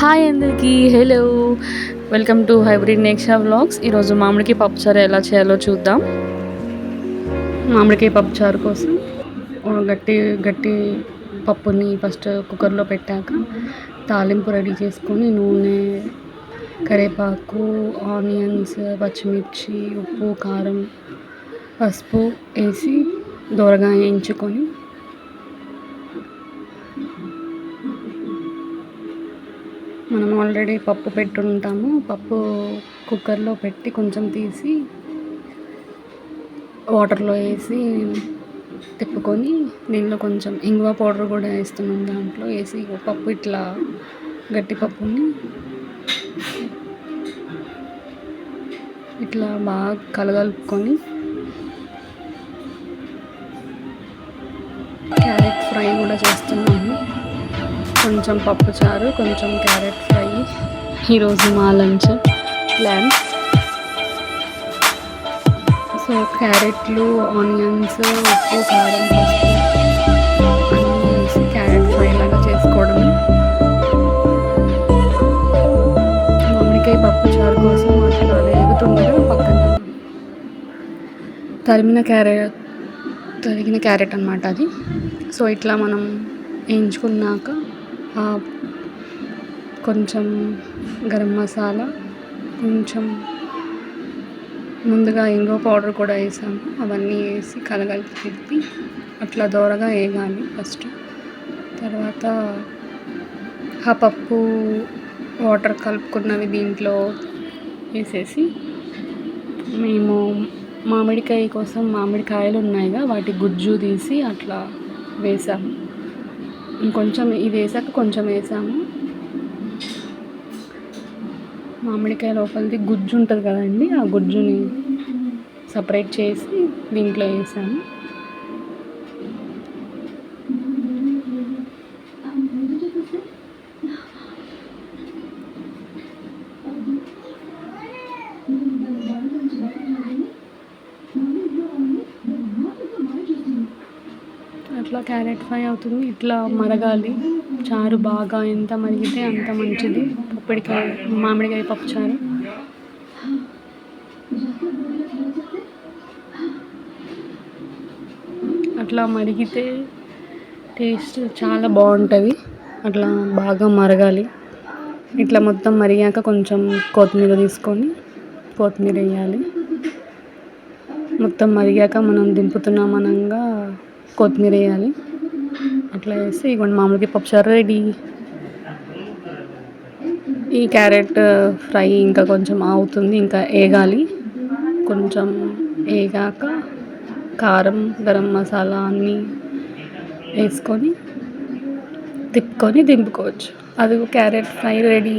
Hi అందరికీ, hello, welcome to hybrid నేక్షా vlogs. ఈరోజు మామిడికాయ పప్పుచారు ఎలా చేయాలో చూద్దాం. మామిడికాయ పప్పుచారు కోసం గట్టి గట్టి పప్పుని ఫస్ట్ కుక్కర్లో పెట్టాక తాలింపు రెడీ చేసుకొని నూనె, కరివేపాకు, ఆనియన్స్, పచ్చిమిర్చి, ఉప్పు, కారం, పసుపు వేసి దోరగా వేయించుకొని మనం ఆల్రెడీ పప్పు పెట్టుంటాము. పప్పు కుక్కర్లో పెట్టి కొంచెం తీసి వాటర్లో వేసి తిప్పుకొని దీనిలో కొంచెం ఇంగువ పౌడర్ కూడా వేస్తున్నాం. దాంట్లో వేసి పప్పు ఇట్లా గట్టి పప్పుని ఇట్లా బాగా కలగలుపుకొని క్యారెట్ ఫ్రై కూడా చేస్తున్నాము. కొంచెం పప్పు చారు, కొంచెం క్యారెట్ ఫ్రై ఈరోజు మా లంచ్ ప్లాన్. సో క్యారెట్లు, ఆనియన్స్, ఉప్పు, కారం, పసుపు అన్నీ వేసి క్యారెట్ ఫ్రై లాగా చేసుకోవడం. మామిడికాయ పప్పు చారు కోసం అట్లా వేగుతుండగా పక్కన తరిగిన క్యారెట్ అన్నమాట అది. సో ఇట్లా మనం వేయించుకున్నాక కొంచెం గరం మసాలా, కొంచెం ముందుగా ఇంగువ పౌడర్ కూడా వేసాము. అవన్నీ వేసి కలగలిపి తిప్పి అట్లా దోరగా వేగాలి ఫస్ట్. తర్వాత ఆ పప్పు వాటర్ కలుపుకున్నవి దీంట్లో వేసేసి మేము మామిడికాయ కోసం మామిడికాయలు ఉన్నాయిగా వాటి గుజ్జు తీసి అట్లా వేసాము. ఇంకొంచెం ఇది వేసాక కొంచెం వేసాము. మామిడికాయ లోపలిది గుజ్జు ఉంటుంది కదండి, ఆ గుజ్జుని సపరేట్ చేసి దీంట్లో వేసాము. అట్లా క్యారెట్ ఫ్రై అవుతుంది. ఇట్లా మరగాలి చారు బాగా. ఎంత మరిగితే అంత మంచిది మామిడికాయ పప్పు చారు. అట్లా మరిగితే టేస్ట్ చాలా బాగుంటుంది. అట్లా బాగా మరగాలి. ఇట్లా మొత్తం మరిగాక కొంచెం కొత్తిమీర తీసుకొని కొత్తిమీర వేయాలి. మొత్తం మరిగాక మనం దింపుతున్నామనగా కొత్తిమీర వేయాలి. అట్లా వేసి ఇవ్వండి మామిడికాయ పప్పుచారు రెడీ. ఈ క్యారెట్ ఫ్రై ఇంకా కొంచెం అవుతుంది, ఇంకా వేగాలి. కొంచెం వేగాక కారం, గరం మసాలా అన్నీ వేసుకొని తిప్పుకొని దింపుకోవచ్చు. అది క్యారెట్ ఫ్రై రెడీ.